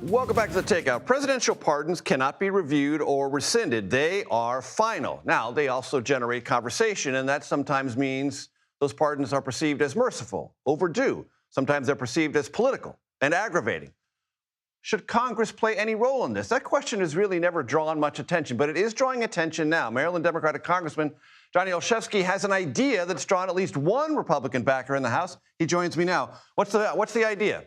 Welcome back to the Takeout. Presidential pardons cannot be reviewed or rescinded. They are final. Now, they also generate conversation, and that sometimes means those pardons are perceived as merciful, overdue. Sometimes they're perceived as political and aggravating. Should Congress play any role in this? That question has really never drawn much attention, but it is drawing attention now. Maryland Democratic Congressman Johnny Olszewski has an idea that's drawn at least one Republican backer in the House. He joins me now. What's the idea?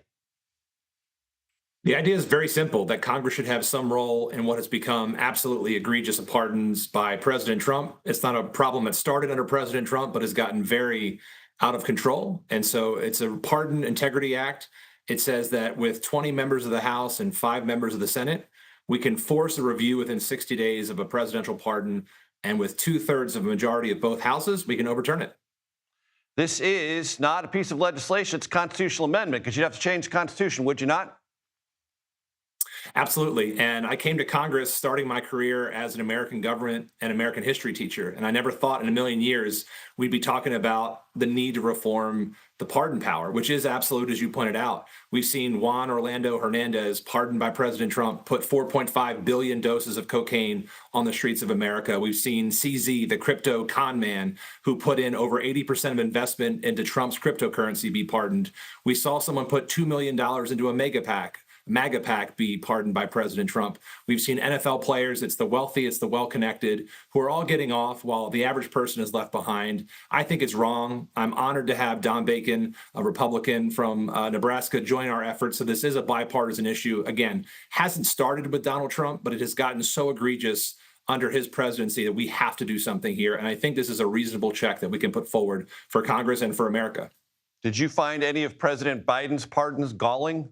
The idea is very simple, that Congress should have some role in what has become absolutely egregious pardons by President Trump. It's not a problem that started under President Trump, but has gotten very out of control. And so it's a Pardon Integrity Act. It says that with 20 members of the House and 5 members of the Senate, we can force a review within 60 days of a presidential pardon. And with 2/3 of a majority of both houses, we can overturn it. This is not a piece of legislation. It's a constitutional amendment, because you'd have to change the Constitution, would you not? Absolutely. And I came to Congress starting my career as an American government and American history teacher. And I never thought in a million years we'd be talking about the need to reform the pardon power, which is absolute, as you pointed out. We've seen Juan Orlando Hernandez, pardoned by President Trump, put 4.5 billion doses of cocaine on the streets of America. We've seen CZ, the crypto con man, who put in over 80% of investment into Trump's cryptocurrency, be pardoned. We saw someone put $2 million into a MAGA PAC be pardoned by President Trump. We've seen NFL players, it's the wealthy, it's the well-connected, who are all getting off while the average person is left behind. I think it's wrong. I'm honored to have Don Bacon, a Republican from Nebraska, join our efforts. So this is a bipartisan issue. Again, hasn't started with Donald Trump, but it has gotten so egregious under his presidency that we have to do something here. And I think this is a reasonable check that we can put forward for Congress and for America. Did you find any of President Biden's pardons galling?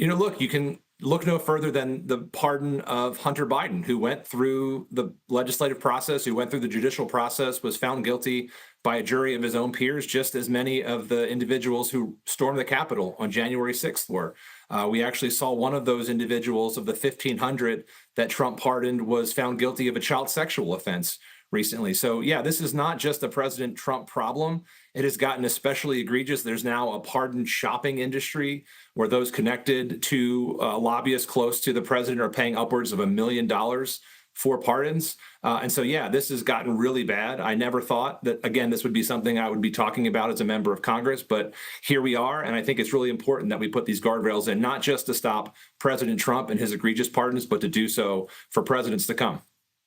Look, you can look no further than the pardon of Hunter Biden, who went through the legislative process, who went through the judicial process, was found guilty by a jury of his own peers, just as many of the individuals who stormed the Capitol on January 6th were. We actually saw one of those individuals of the 1,500 that Trump pardoned was found guilty of a child sexual offense recently. So, yeah, this is not just a President Trump problem. It has gotten especially egregious. There's now a pardon shopping industry where those connected to lobbyists close to the president are paying upwards of $1 million for pardons. And so, yeah, this has gotten really bad. I never thought that, again, this would be something I would be talking about as a member of Congress, but here we are. And I think it's really important that we put these guardrails in, not just to stop President Trump and his egregious pardons, but to do so for presidents to come.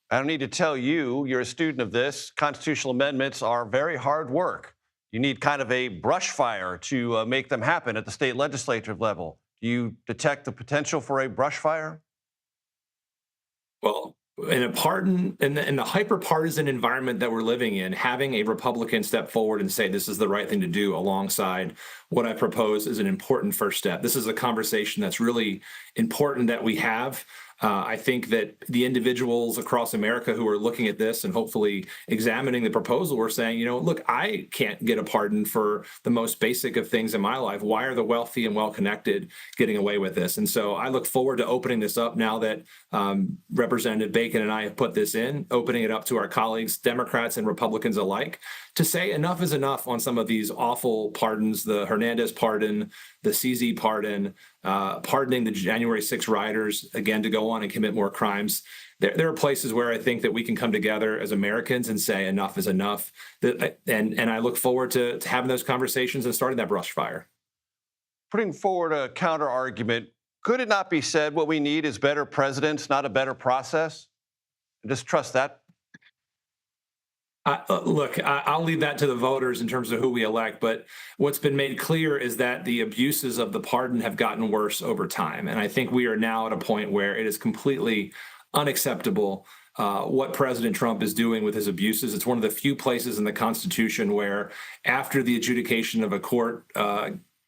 I don't need to tell you, you're a student of this. Constitutional amendments are very hard work. You need kind of a brush fire to make them happen at the state legislative level. Do you detect the potential for a brush fire? Well, in the hyper-partisan environment that we're living in, having a Republican step forward and say this is the right thing to do alongside what I propose is an important first step. This is a conversation that's really important that we have. I think that the individuals across America who are looking at this and hopefully examining the proposal are saying, look, I can't get a pardon for the most basic of things in my life. Why are the wealthy and well-connected getting away with this? And so I look forward to opening this up now that Representative Bacon and I have put this in, opening it up to our colleagues, Democrats and Republicans alike, to say enough is enough on some of these awful pardons, the Hernandez pardon, the CZ pardon, pardoning the January 6 rioters, again, to go on and commit more crimes. There are places where I think that we can come together as Americans and say enough is enough. And I look forward to having those conversations and starting that brush fire. Putting forward a counter argument, could it not be said what we need is better presidents, not a better process? And just trust that. Look, I'll leave that to the voters in terms of who we elect. But what's been made clear is that the abuses of the pardon have gotten worse over time. And I think we are now at a point where it is completely unacceptable what President Trump is doing with his abuses. It's one of the few places in the Constitution where after the adjudication of a court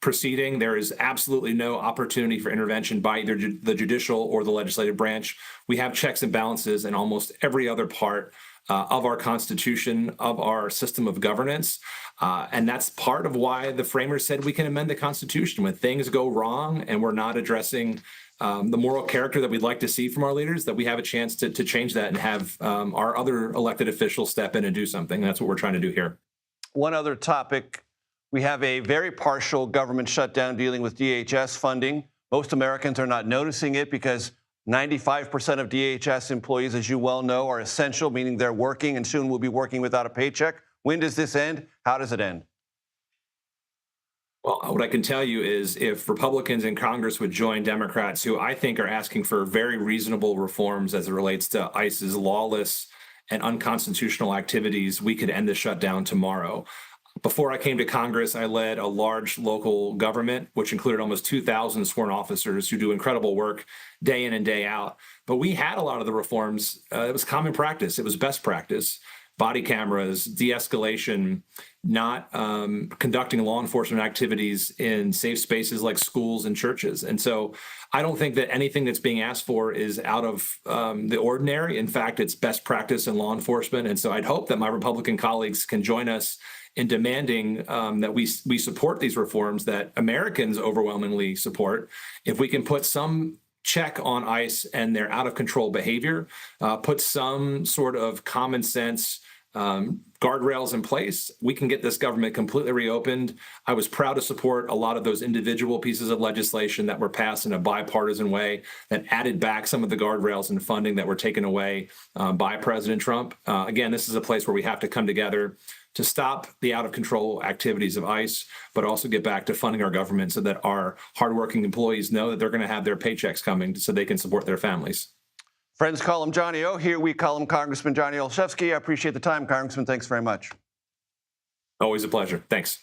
proceeding, there is absolutely no opportunity for intervention by either the judicial or the legislative branch. We have checks and balances in almost every other part of our Constitution, of our system of governance. And that's part of why the framers said we can amend the Constitution when things go wrong and we're not addressing the moral character that we'd like to see from our leaders, that we have a chance to change that and have our other elected officials step in and do something. And that's what we're trying to do here. One other topic, we have a very partial government shutdown dealing with DHS funding. Most Americans are not noticing it because 95% of DHS employees, as you well know, are essential, meaning they're working and soon will be working without a paycheck. When does this end? How does it end? Well, what I can tell you is if Republicans in Congress would join Democrats, who I think are asking for very reasonable reforms as it relates to ICE's lawless and unconstitutional activities, we could end the shutdown tomorrow. Before I came to Congress, I led a large local government, which included almost 2,000 sworn officers who do incredible work day in and day out. But we had a lot of the reforms. It was common practice. It was best practice. Body cameras, de-escalation, not conducting law enforcement activities in safe spaces like schools and churches. And so I don't think that anything that's being asked for is out of the ordinary. In fact, it's best practice in law enforcement. And so I'd hope that my Republican colleagues can join us in demanding that we support these reforms that Americans overwhelmingly support. If we can put some check on ICE and their out of control behavior, put some sort of common sense guardrails in place, we can get this government completely reopened. I was proud to support a lot of those individual pieces of legislation that were passed in a bipartisan way that added back some of the guardrails and funding that were taken away by President Trump. Again, this is a place where we have to come together to stop the out of control activities of ICE, but also get back to funding our government so that our hardworking employees know that they're going to have their paychecks coming so they can support their families. Friends call him Johnny O. Here we call him Congressman Johnny Olszewski. I appreciate the time, Congressman. Thanks very much. Always a pleasure. Thanks.